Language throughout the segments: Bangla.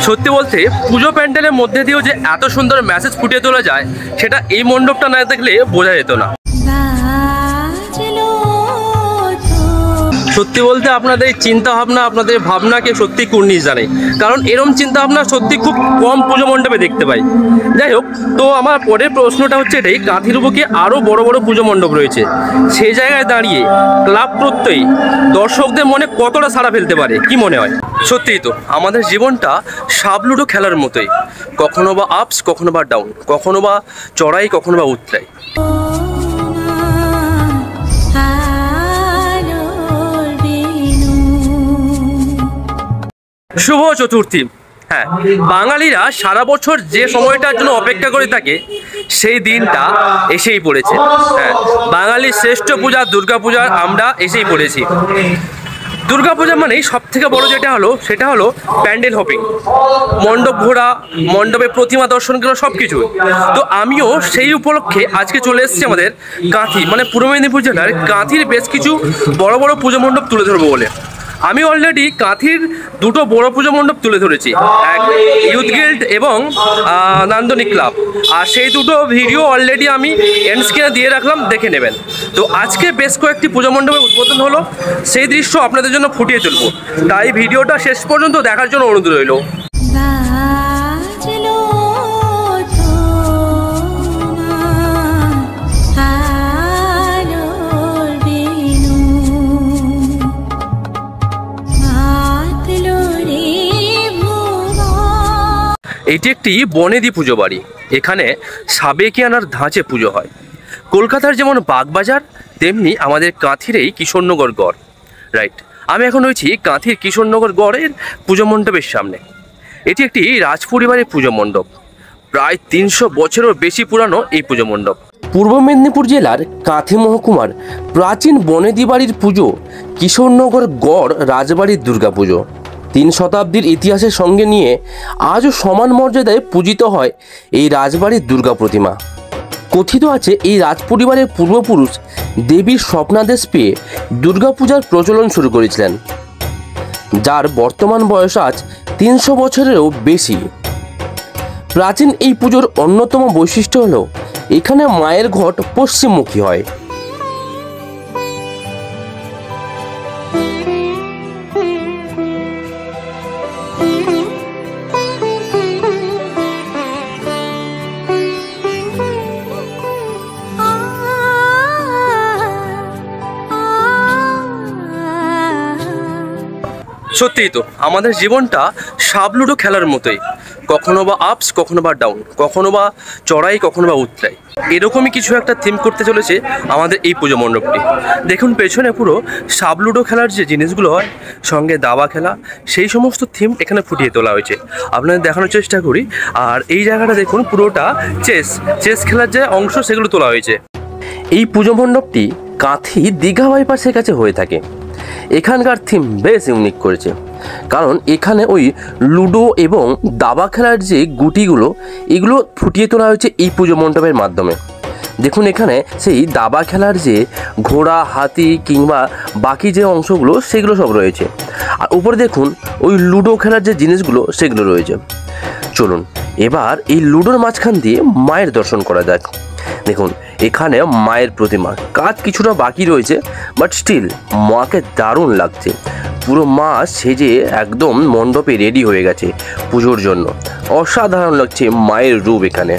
সত্যি বলতে পুজো প্যান্ডেলের মধ্যে দিয়েও যে এত সুন্দর মেসেজ ফুটিয়ে তোলা যায় সেটা এই মণ্ডপটা না দেখলে বোঝা যেত না। সত্যি বলতে আপনাদের চিন্তা ভাবনা, আপনাদের ভাবনাকে সত্যি কুর্নিশ জানে, কারণ এরম চিন্তা ভাবনা সত্যি খুব কম পুজো মণ্ডপে দেখতে পাই। যাই হোক, তো আমার পরের প্রশ্নটা হচ্ছে এটাই, কাঁথির বুকে আরও বড় বড় পুজো মণ্ডপ রয়েছে, সেই জায়গায় দাঁড়িয়ে ক্লাব প্রত্যয়ী দর্শকদের মনে কতটা সাড়া ফেলতে পারে কি মনে হয়? সত্যিই তো আমাদের জীবনটা সাবলুডো খেলার মতোই, কখনো বা আপস, কখনো বা ডাউন, কখনো বা চড়াই, কখনো বা উতরাই। শুভ চতুর্থী। হ্যাঁ, বাঙালিরা সারা বছর যে সময়টার জন্য অপেক্ষা করে থাকে সেই দিনটা এসেই পড়েছে। হ্যাঁ, বাঙালির শ্রেষ্ঠ পূজা দুর্গাপূজার আমরা এসেই পড়েছি। দুর্গাপূজা মানেই সব থেকে বড় যেটা হলো সেটা হলো প্যান্ডেল হপিং, মণ্ডপ ঘোরা, মণ্ডপে প্রতিমা দর্শন করা, সব কিছু। তো আমিও সেই উপলক্ষে আজকে চলে এসেছি আমাদের কাঁথি, মানে পূর্ব মেদিনীপুর জেলার কাঁথির বেশ কিছু বড় বড় পুজো মণ্ডপ তুলে ধরবো বলে। আমি অলরেডি কাঁথির দুটো বড় পুজো মণ্ডপ তুলে ধরেছি, এক ইউথ গিল্ড এবং নান্দনিক ক্লাব, আর সেই দুটো ভিডিও অলরেডি আমি এন্ড স্ক্রিনে দিয়ে রাখলাম, দেখে নেবেন। তো আজকে বেশ কয়েকটি পুজো মণ্ডপের উদ্বোধন হলো, সেই দৃশ্য আপনাদের জন্য ফুটিয়ে তুলবো, তাই ভিডিওটা শেষ পর্যন্ত দেখার জন্য অনুরোধ রইল। এটি একটি বনেদি পুজো বাড়ি, এখানে সাবেকিয়ানার ধাঁচে পুজো হয়। কলকাতার যেমন বাগবাজার, তেমনি আমাদের কাঁথির এই কিশোরনগর গড়। রাইট, আমি এখন রয়েছি কাঁথির কিশোরনগর গড়ের পুজো মণ্ডপের সামনে। এটি একটি রাজপরিবারের পুজো মণ্ডপ, প্রায় 300 বছরেরও বেশি পুরানো এই পুজো মণ্ডপ। পূর্ব মেদিনীপুর জেলার কাঁথি মহকুমার প্রাচীন বনেদি বাড়ির পুজো কিশোরনগর গড় রাজবাড়ির দুর্গাপুজো 3 শতাব্দীর ইতিহাসের সঙ্গে নিয়ে আজও সমান মর্যাদায় পূজিত হয় এই রাজবাড়ির দুর্গা প্রতিমা। কথিত আছে এই রাজপরিবারের পূর্বপুরুষ দেবীর স্বপ্নাদেশ পেয়ে দুর্গাপূজার প্রচলন শুরু করেছিলেন, যার বর্তমান বয়স আজ 300 বছরেরও বেশি। প্রাচীন এই পুজোর অন্যতম বৈশিষ্ট্য হল এখানে মায়ের ঘট পশ্চিমমুখী হয়। সত্যিই তো আমাদের জীবনটা সাবলুডো খেলার মতোই, কখনো বা আপস, কখনো বা ডাউন, কখনো বা চড়াই, কখনো বা উতরাই, এরকমই কিছু একটা থিম করতে চলেছে আমাদের এই পুজো মণ্ডপটি। দেখুন পেছনে পুরো সাবলুডো খেলার যে জিনিসগুলো হয়, সঙ্গে দাবা খেলা, সেই সমস্ত থিম এখানে ফুটিয়ে তোলা হয়েছে, আপনাদের দেখানোর চেষ্টা করি। আর এই জায়গাটা দেখুন, পুরোটা চেস খেলার যে অংশ সেগুলো তোলা হয়েছে। এই পুজো মণ্ডপটি কাঁথি দীঘা বাইপাসের কাছে হয়ে থাকে। এখানকার থিম বেশ ইউনিক করেছে, কারণ এখানে ওই লুডো এবং দাবা খেলার যে গুটিগুলো এগুলো ফুটিয়ে তোলা হয়েছে এই পুজো মণ্ডপের মাধ্যমে। দেখুন এখানে সেই দাবা খেলার যে ঘোড়া, হাতি কিংবা বাকি যে অংশগুলো সেগুলো সব রয়েছে, আর উপরে দেখুন ওই লুডো খেলার যে জিনিসগুলো সেগুলো রয়েছে। চলুন এবার এই লুডোর মাঝখান দিয়ে মায়ের দর্শন করা যাক। দেখুন এখানে মায়ের প্রতিমা কাজ কিছুটা বাকি রয়েছে, বাট স্টিল মাকে দারুণ লাগছে। পুরো মা সেজে একদম মণ্ডপে রেডি হয়ে গেছে পুজোর জন্য, অসাধারণ লাগছে মায়ের রূপ এখানে।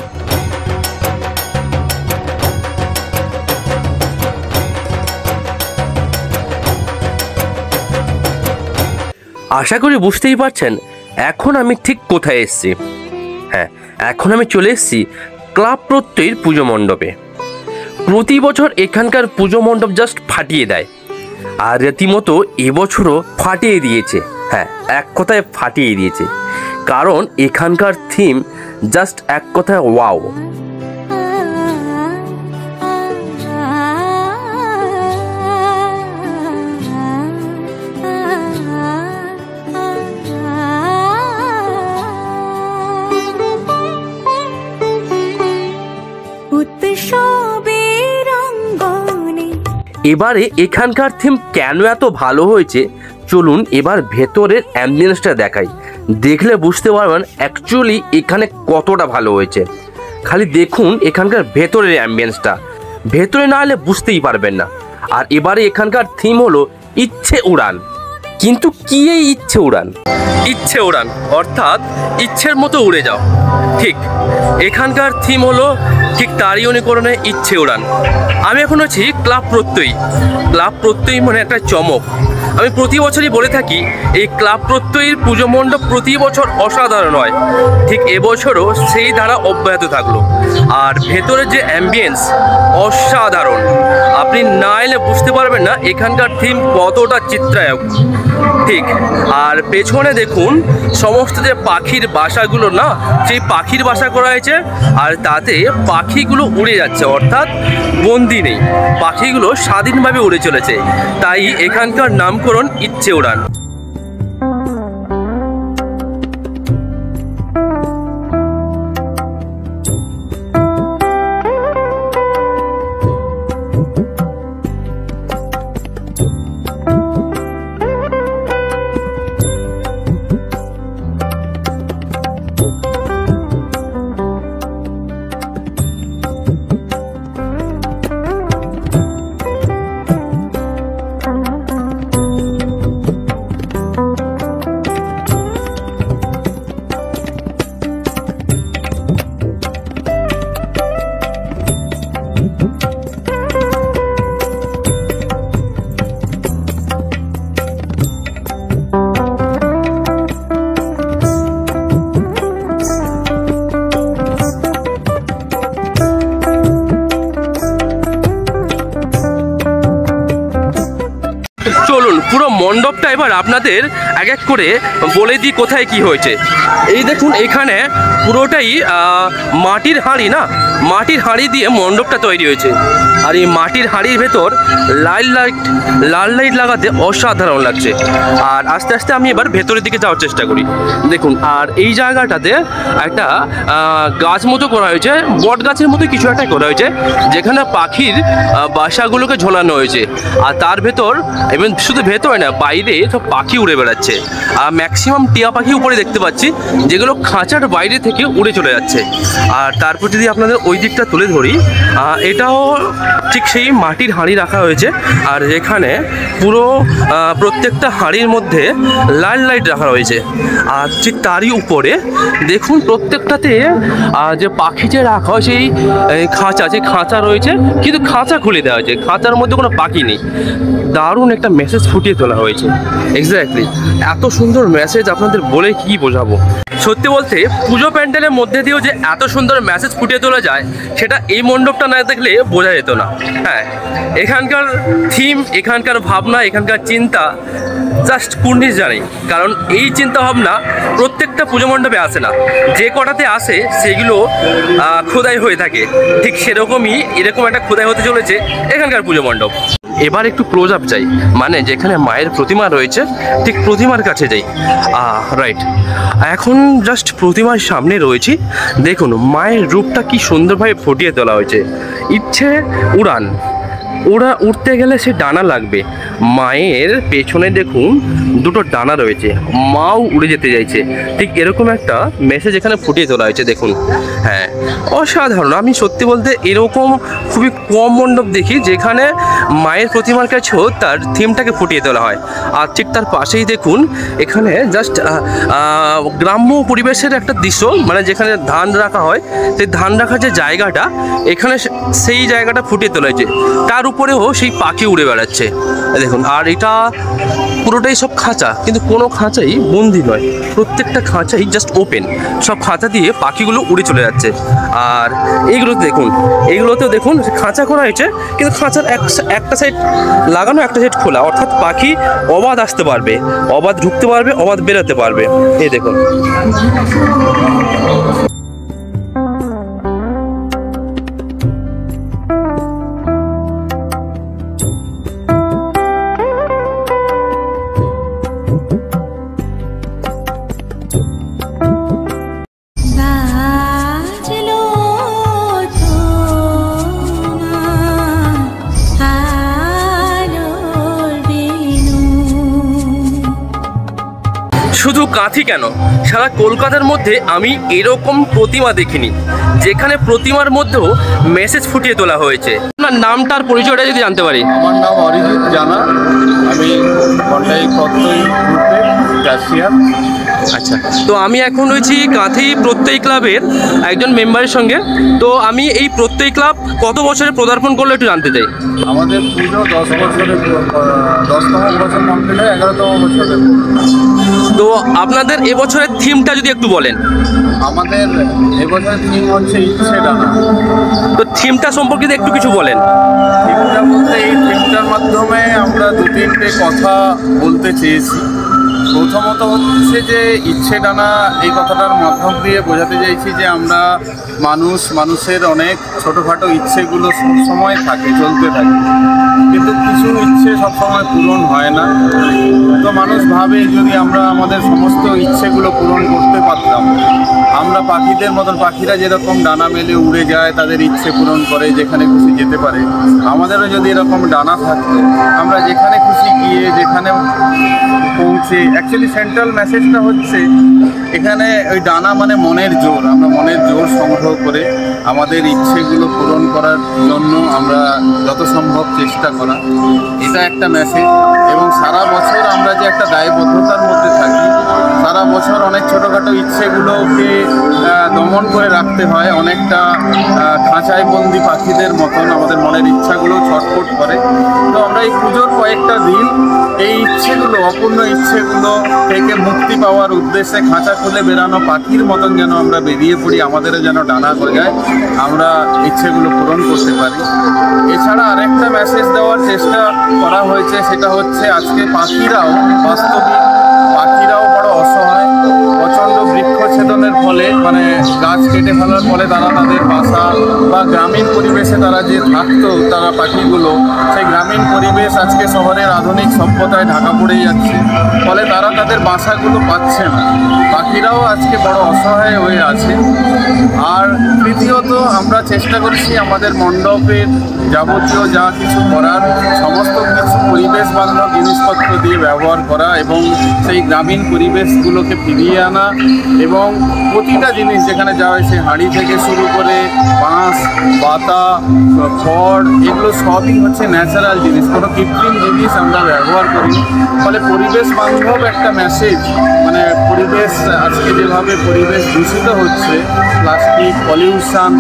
আশা করি বুঝতেই পারছেন এখন আমি ঠিক কোথায় এসেছি। হ্যাঁ, এখন আমি চলে এসেছি ক্লাব প্রত্যয়ের পুজো মণ্ডপে। প্রতি বছর এখানকার পুজো মণ্ডপ জাস্ট ফাটিয়ে দেয়, আর রীতিমতো এবছরও ফাটিয়ে দিয়েছে। হ্যাঁ, এক কথায় ফাটিয়ে দিয়েছে, কারণ এখানকার থিম জাস্ট এক কথায় ওয়াও। এবারে এখানকার থিম কেন এত ভালো হয়েছে চলুন এবার ভেতরের অ্যাম্বিয়েন্সটা দেখাই, দেখলে বুঝতে পারবেন অ্যাকচুয়ালি এখানে কতটা ভালো হয়েছে। খালি দেখুন এখানকার ভেতরের অ্যাম্বিয়েন্সটা, ভেতরে না হলে বুঝতেই পারবেন না। আর এবারে এখানকার থিম হলো ইচ্ছে উড়ান। কিন্তু কি এই ইচ্ছে উড়ান? ইচ্ছে উড়ান অর্থাৎ ইচ্ছের মতো উড়ে যাও, ঠিক এখানকার থিম হলো ঠিক তারই অনুকরণে ইচ্ছে উড়ান। আমি এখন আছি ক্লাব প্রত্যয়ী। ক্লাব প্রত্যয়ী মানে একটা চমক। আমি প্রতি বছরই বলে থাকি এই ক্লাব প্রত্যয়ীর পুজো মণ্ডপ প্রতি বছর অসাধারণ হয়, ঠিক এবছরও সেই ধারা অব্যাহত থাকলো। আর ভেতরের যে অ্যাম্বিয়েন্স অসাধারণ, আপনি না এলে বুঝতে পারবেন না এখানকার থিম কতটা চিত্রায়ক, ঠিক। আর পেছনে দেখুন সমস্ত যে পাখির বাসাগুলো না, সেই পাখির বাসা করা হয়েছে, আর তাতে পাখিগুলো উড়ে যাচ্ছে, অর্থাৎ বন্দি নেই, পাখিগুলো স্বাধীনভাবে উড়ে চলেছে, তাই এখানকার নামকরণ ইচ্ছে উড়ান। চলুন পুরো মণ্ডপটা এবার আপনাদের এক এক করে বলে দিই কোথায় কি হয়েছে। এই দেখুন এখানে পুরোটাই মাটির হাঁড়ি না, মাটির হাঁড়ি দিয়ে মণ্ডপটা তৈরি হয়েছে। আর এই মাটির হাঁড়ির ভেতর লাল লাইট লাগাতে অসাধারণ লাগছে। আর আস্তে আস্তে আমি এবার ভেতরের দিকে যাওয়ার চেষ্টা করি। দেখুন আর এই জায়গাটাতে একটা গাছ মতো করা হয়েছে, বট গাছের মতো কিছু একটা করা হয়েছে, যেখানে পাখির বাসাগুলোকে ঝোলানো হয়েছে। আর তার ভেতর এবং শুধু ভেতরে না, বাইরে সব পাখি উড়ে বেড়াচ্ছে। আর ম্যাক্সিমাম টিয়া পাখি উপরে দেখতে পাচ্ছি, যেগুলো খাঁচার বাইরে থেকে উড়ে চলে যাচ্ছে। আর তারপর যদি আপনাদের ওই দিকটা তুলে ধরি, এটাও ঠিক সেই মাটির হাঁড়ি রাখা হয়েছে। আর এখানে পুরো প্রত্যেকটা হাঁড়ির মধ্যে লাল লাইট রাখা হয়েছে। আর ঠিক তারই উপরে দেখুন প্রত্যেকটাতে যে পাখি যে রাখা হয় সেই খাঁচা, যে খাঁচা রয়েছে, কিন্তু খাঁচা খুলে দেওয়া হয়েছে, খাঁচার মধ্যে কোনো পাখি নেই। দারুণ একটা মেসেজ ফুটিয়ে তোলা হয়েছে। এক্স্যাক্টলি এত সুন্দর মেসেজ আপনাদের বলে কি বোঝাবো। সত্যি বলতে পুজো প্যান্ডেলের মধ্যে দিয়েও যে এত সুন্দর মেসেজ ফুটিয়ে তোলা যায়, সেটা এই মণ্ডপটা না দেখলে বোঝা যেত না। হ্যাঁ, এখানকার থিম, এখানকার ভাবনা, এখানকার চিন্তা জাস্ট কুর্নিশ জানি। কারণ এই চিন্তা ভাবনা প্রত্যেকটা পুজো মণ্ডপে আসে না, যে কটাতে আসে সেগুলো খোদাই হয়ে থাকে। ঠিক সেরকমই এরকম একটা খোদাই হতে চলেছে এখানকার পুজো মণ্ডপ। এবার একটু ক্লোজ আপ চাই, মানে যেখানে মায়ের প্রতিমা রয়েছে ঠিক প্রতিমার কাছে যাই। রাইট, এখন জাস্ট প্রতিমার সামনে রয়েছি। দেখুন মায়ের রূপটা কি সুন্দরভাবে ফুটিয়ে তোলা হয়েছে। ইচ্ছে উড়ান, উড়তে গেলে সে ডানা লাগবে। মায়ের পেছনে দেখুন দুটো ডানা রয়েছে, মাও উড়ে যেতে চাইছে। ঠিক এরকম একটা মেসেজ এখানে ফুটিয়ে তোলা হয়েছে। দেখুন, হ্যাঁ অসাধারণ। আমি সত্যি বলতে এরকম খুবই কম মণ্ডপ দেখি যেখানে মায়ের প্রতিমার কাছেও তার থিমটাকে ফুটিয়ে তোলা হয়। আর ঠিক তার পাশেই দেখুন এখানে জাস্ট গ্রাম্য পরিবেশের একটা দৃশ্য, মানে যেখানে ধান রাখা হয়, সেই ধান রাখার যে জায়গাটা, এখানে সেই জায়গাটা ফুটিয়ে তোলা হয়েছে। তার উপরেও সেই পাখি উড়ে বেড়াচ্ছে দেখুন। আর এটা পুরোটাই সব খাঁচা, কিন্তু কোনো খাঁচাই বন্দি নয়, প্রত্যেকটা খাঁচাই জাস্ট ওপেন। সব খাঁচা দিয়ে পাখিগুলো উড়ে চলে যাচ্ছে। আর এইগুলোতে দেখুন, এইগুলোতেও দেখুন খাঁচা করা হয়েছে, কিন্তু খাঁচার একটা সাইড লাগানো, একটা সাইড খোলা, অর্থাৎ পাখি অবাধ আসতে পারবে, অবাধ ঢুকতে পারবে, অবাধ বেরোতে পারবে। এই দেখুন। কাঁথি কেন, সারা কলকাতার মধ্যে আমি এরকম প্রতিমা দেখিনি যেখানে প্রতিমার মধ্যেও মেসেজ ফুটিয়ে তোলা হয়েছে। আপনার নামটা আর পরিচয়টা যদি জানতে পারি। আমার নাম অরিজিৎ জানা, আমি কন্টাই প্রত্যয় গ্রুপের ক্যাশিয়ার। আচ্ছা, তো আমি এখন রয়েছি কাঁথি প্রত্যয় ক্লাবের একজন মেম্বারের সঙ্গে। তো আমি এই প্রত্যয় ক্লাব কত বছরে পদার্পণ করলে একটু জানতে চাই। আমাদের পুজো 10 বছরের 10তম বছর কমপ্লিট হয়, 11তম বছরের। তো আপনাদের এবছরের থিমটা যদি একটু বলেন। আমাদের এবছরের থিম হচ্ছে ইচ্ছে ডানা। তো থিমটা সম্পর্কে একটু কিছু বলেন। থিমটা বলতে এই থিমটার মাধ্যমে আমরা 2-3টে কথা বলতে চেয়েছি। প্রথমত হচ্ছে যে ইচ্ছে ডানা, এই কথাটার মাধ্যম দিয়ে বোঝাতে চাইছি যে আমরা মানুষের অনেক ছোটোখাটো ইচ্ছেগুলো সবসময় থাকে, চলতে থাকে, কিন্তু কিছু ইচ্ছে সবসময় পূরণ হয় না। তো মানুষ ভাবে যদি আমরা আমাদের সমস্ত ইচ্ছেগুলো পূরণ করতে পারতাম, আমরা পাখিদের মতন, পাখিরা যেরকম ডানা মেলে উড়ে যায়, তাদের ইচ্ছে পূরণ করে যেখানে খুশি যেতে পারে, আমাদেরও যদি এরকম ডানা থাকতো, আমরা যেখানে খুশি গিয়ে যেখানে পৌঁছে। অ্যাকচুয়ালি সেন্ট্রাল মেসেজটা হচ্ছে এখানে ওই ডানা মানে মনের জোর, আমরা মনের জোর সংগ্রহ করে আমাদের ইচ্ছেগুলো পূরণ করার জন্য আমরা যত সম্ভব চেষ্টা করা, এটা একটা মেসেজ। এবং সারা বছর আমরা যে একটা দায়বদ্ধতার মধ্যে থাকি, সারা বছর অনেক ছোটোখাটো ইচ্ছেগুলোকে দমন করে রাখতে হয়, অনেকটা খাঁচায় বন্দি পাখিদের মতন আমাদের মনের ইচ্ছাগুলো ছটফট করে। তো আমরা এই পুজোর কয়েকটা দিন এই ইচ্ছেগুলো, অপূর্ণ ইচ্ছেগুলো থেকে মুক্তি পাওয়ার উদ্দেশ্যে খাঁচা খুলে বেরানো পাখির মতন যেন আমরা বেরিয়ে পড়ি, আমাদেরও যেন ডানা গজায়, আমরা ইচ্ছেগুলো পূরণ করতে পারি। এছাড়া আরেকটা মেসেজ দেওয়ার চেষ্টা করা হয়েছে, সেটা হচ্ছে আজকে পাখিরাও বাস্তবিক, পাখিরাও বড় অসহায়। প্রচণ্ড বৃক্ষছেদনের ফলে, মানে গাছ কেটে ফেলার ফলে তারা তাদের বাসা বা গ্রামীণ পরিবেশে তারা যে থাকতো, তারা পাখিগুলো, সেই গ্রামীণ পরিবেশ আজকে শহরের আধুনিক সভ্যতায় ঢাকা পড়ে যাচ্ছে, ফলে তারা তাদের বাসাগুলো পাচ্ছে না। পাখিরাও আজকে বড় অসহায় হয়ে আছে। আর তৃতীয়ত আমরা চেষ্টা করছি আমাদের মণ্ডপের যাবতীয় যা কিছু করার, সমস্ত কিছু পরিবেশ বান্ধব জিনিসপত্র দিয়ে ব্যবহার করা এবং সেই গ্রামীণ পরিবেশগুলোকে ফিরিয়ে আনা। এবং প্রতিটা জিনিস যেখানে যাওয়া হয়, সেই হাঁড়ি থেকে শুরু করে বাঁশ, পাতা, খড়, এগুলো সবই হচ্ছে ন্যাচারাল জিনিস, কোনো কৃত্রিম জিনিস আমরা ব্যবহার করি। ফলে পরিবেশ বান্ধব একটা মেসেজ, মানে পরিবেশ আজকে যেভাবে পরিবেশ দূষিত হচ্ছে, প্লাস্টিক, পলিউশন,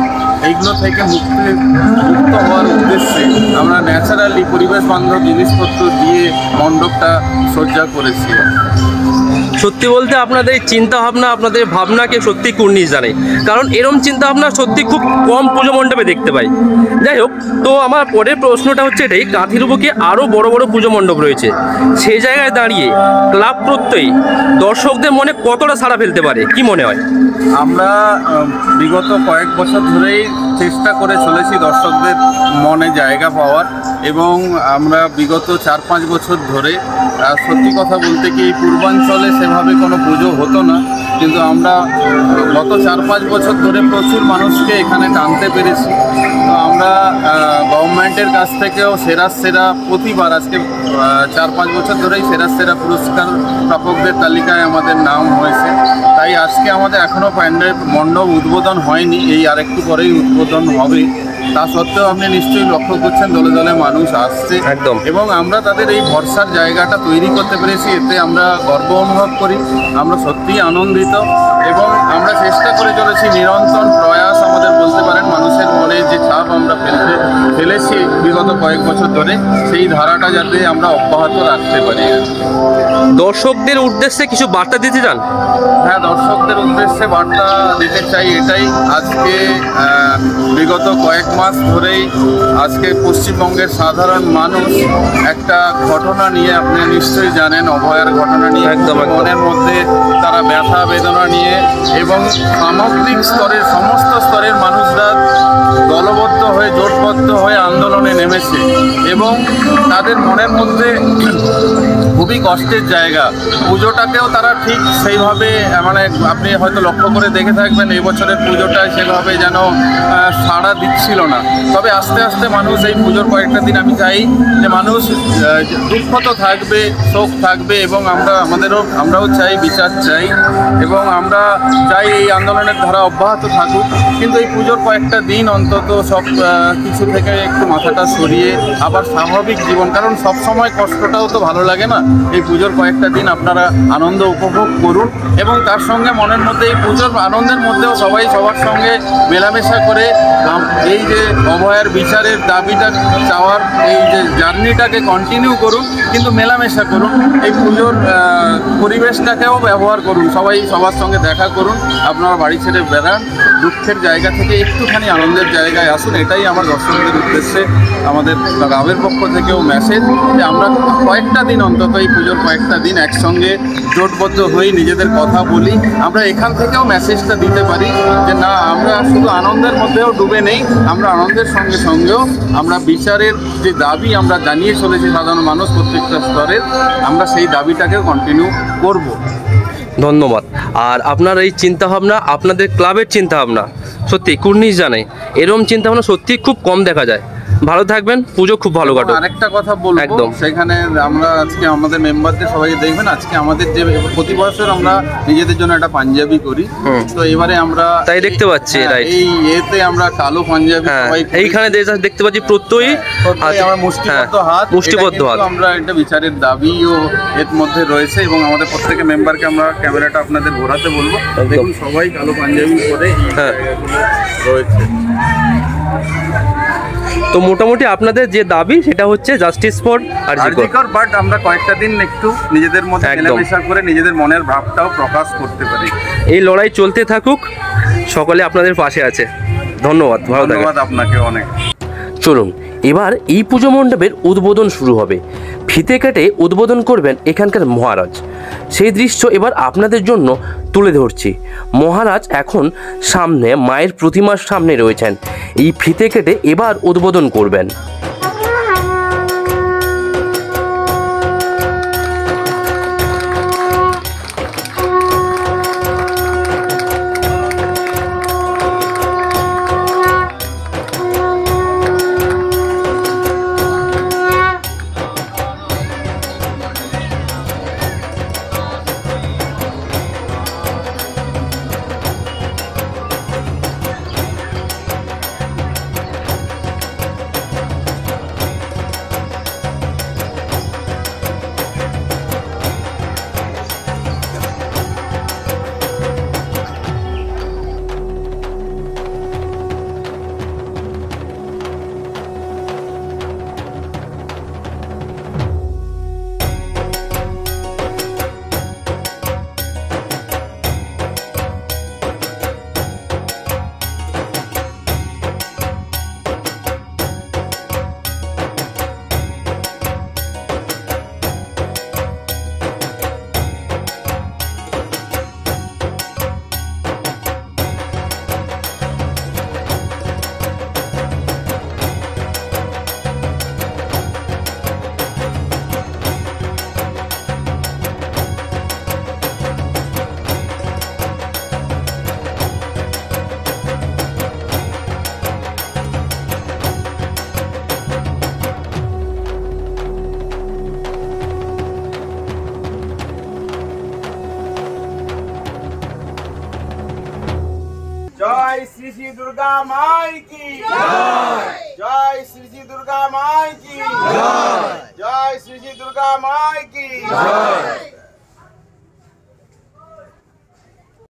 এইগুলো থেকে মুক্ত হওয়ার উদ্দেশ্যে আমরা ন্যাচারালি পরিবেশ বান্ধব জিনিসপত্র দিয়ে মণ্ডপটা সজ্জা করেছি। সত্যি বলতে আপনাদের এই চিন্তাভাবনা, আপনাদের ভাবনাকে সত্যি কুর্নিশ জানে, কারণ এরম চিন্তাভাবনা সত্যি খুব কম পুজো মণ্ডপে দেখতে পাই। যাই হোক, তো আমার পরের প্রশ্নটা হচ্ছে এটাই, কাঁথির বুকে আরও বড় বড় পুজো মণ্ডপ রয়েছে, সেই জায়গায় দাঁড়িয়ে ক্লাব প্রত্যয় দর্শকদের মনে কতটা সাড়া ফেলতে পারে, কি মনে হয়? আমরা বিগত কয়েক বছর ধরেই চেষ্টা করে চলেছি দর্শকদের মনে জায়গা পাওয়ার, এবং আমরা বিগত 4-5 বছর ধরে, সত্যি কথা বলতে কি, এই পূর্বাঞ্চলে সেভাবে কোনো পুজো হতো না, কিন্তু আমরা গত 4-5 বছর ধরে প্রচুর মানুষকে এখানে টানতে পেরেছি। তো আমরা গভর্নমেন্টের কাছ থেকেও সেরা প্রতিবার, আজকে 4-5 বছর ধরেই সেরা পুরস্কার প্রাপকদের তালিকায় আমাদের নাম হয়েছে। তাই আজকে আমাদের এখনও মণ্ডপ উদ্বোধন হয়নি, এই আরেকটু পরেই উদ্বোধন হবে। তা সত্ত্বেও আপনি নিশ্চয়ই লক্ষ্য করছেন দলে দলে মানুষ আসছে, একদম, এবং আমরা তাদের এই ভরসার জায়গাটা তৈরি করতে পেরেছি, এতে আমরা গর্ব অনুভব করি, আমরা সত্যিই আনন্দিত। এবং আমরা চেষ্টা করে চলেছি, নিরন্তর প্রয়াস আমাদের বলতে পারেন, মানুষের মনে যে ছাপ আমরা ফেলেছি বিগত কয়েক বছর ধরে, সেই ধারাটা যাতে আমরা অব্যাহত রাখতে পারি। দর্শকদের উদ্দেশ্যে কিছু বার্তা দিতে চান? হ্যাঁ, দর্শকদের উদ্দেশ্যে বার্তা দিতে চাই এটাই, আজকে বিগত কয়েক মাস ধরেই আজকে পশ্চিমবঙ্গের সাধারণ মানুষ একটা ঘটনা নিয়ে, আপনি নিশ্চয়ই জানেন, অভয়ার ঘটনা নিয়ে একদম মনের মধ্যে তারা ব্যথা বেদনা নিয়ে, এবং সামগ্রিক স্তরের সমস্ত স্তরের মানুষরা দলবদ্ধ হয়ে, জোটবদ্ধ হয়ে আন্দোলনে নেমেছে এবং তাদের মনের মধ্যে খুবই কষ্টের জায়গা। পুজোটাকেও তারা ঠিক সেইভাবে মানে আপনি হয়তো লক্ষ্য করে দেখে থাকবেন এই বছরের পুজোটায় সেভাবে যেন সাড়া দিচ্ছিল না। তবে আস্তে আস্তে মানুষ এই পুজোর কয়েকটা দিন আমি চাই যে মানুষ দুঃখ তো থাকবে, শোক থাকবে এবং আমরাও চাই বিচার চাই এবং আমরা চাই এই আন্দোলনের ধারা অব্যাহত থাকুক। কিন্তু এই পুজোর কয়েকটা দিন অন্তত সব কিছু থেকে একটু মাথাটা সরিয়ে আবার স্বাভাবিক জীবন, কারণ সব সময় কষ্টটাও তো ভালো লাগে না। এই পুজোর কয়েকটা দিন আপনারা আনন্দ উপভোগ করুন এবং তার সঙ্গে মনের মধ্যে এই পুজোর আনন্দের মধ্যেও সবাই সবার সঙ্গে মেলামেশা করে এই যে অভয়ার বিচারের দাবিটা চাওয়ার এই যে জার্নিটাকে কন্টিনিউ করুন, কিন্তু মেলামেশা করুন। এই পুজোর পরিবেশটাকেও ব্যবহার করুন, সবাই সবার সঙ্গে দেখা করুন। আপনারা বাড়ি ছেড়ে বেড়ান, দুঃখের জায়গা থেকে একটুখানি আনন্দের জায়গায় আসুন। এটাই আমার দর্শকদের উদ্দেশ্যে আমাদের গ্রামের পক্ষ থেকেও মেসেজ যে আমরা কয়েকটা দিন অন্তত এই পুজোর কয়েকটা দিন একসঙ্গে জোটবদ্ধ হই, নিজেদের কথা বলি। আমরা এখান থেকেও মেসেজটা দিতে পারি যে না, আমরা শুধু আনন্দের মধ্যেও ডুবে নেই, আমরা আনন্দের সঙ্গে সঙ্গেও আমরা বিচারের যে দাবি আমরা জানিয়ে চলেছি সাধারণ মানুষ প্রত্যেকটা স্তরের, আমরা সেই দাবিটাকেও কন্টিনিউ করব। ধন্যবাদ। আর আপনার এই চিন্তাভাবনা, আপনাদের ক্লাবের চিন্তাভাবনা সত্যি কুর্নিশ জানে, এরকম চিন্তাভাবনা সত্যি খুব কম দেখা যায়। ভালো থাকবেন, পুজো খুব ভালো কাটুক। আরেকটা কথা বলবো, একদম সেখানে আমরা আজকে আমাদের মেম্বারদের সবাইকে দেখবেন, আজকে আমাদের যে প্রতি বছর আমরা নিজেদের জন্য একটা পাঞ্জাবি করি, তো এবারে আমরা তাই দেখতে পাচ্ছি এই এতে আমরা কালো পাঞ্জাবি সবাই এইখানে দেখতে পাচ্ছি প্রত্যয়ী আমরা মুষ্টিবদ্ধ হাত, আমরা একটা বিচারের দাবিও এর মধ্যে রয়েছে এবং আমাদের প্রত্যেক মেম্বারকে আমরা ক্যামেরাটা আপনাদের ঘোরাতে বলবো। দেখুন সবাই কালো পাঞ্জাবি পরে রয়েছে। তো মোটামুটি আপনাদের যে দাবি সেটা হচ্ছে জাস্টিস ফর আরজিকর, বাট আমরা কয়েকটা দিন একটু নিজেদের মধ্যে মেলামেশা করে নিজেদের মনের ভাবটাও প্রকাশ করতে পারি। এই লড়াই চলতে থাকুক, সকলে আপনাদের পাশে আছে। ধন্যবাদ, ভালো থাকবেন। ধন্যবাদ আপনাকে অনেক। চলুন এবার এই পুজো মণ্ডপের উদ্বোধন শুরু হবে। ফিতে কেটে উদ্বোধন করবেন এখানকার মহারাজ। সেই দৃশ্য এবার আপনাদের জন্য তুলে ধরছি। মহারাজ এখন সামনে মায়ের প্রতিমার সামনে রয়েছেন, এই ফিতে কেটে এবার উদ্বোধন করবেন। जय श्री श्री दुर्गा माई की जय। जय श्री श्री दुर्गा माई की जय। जय श्री श्री दुर्गा माई की जय।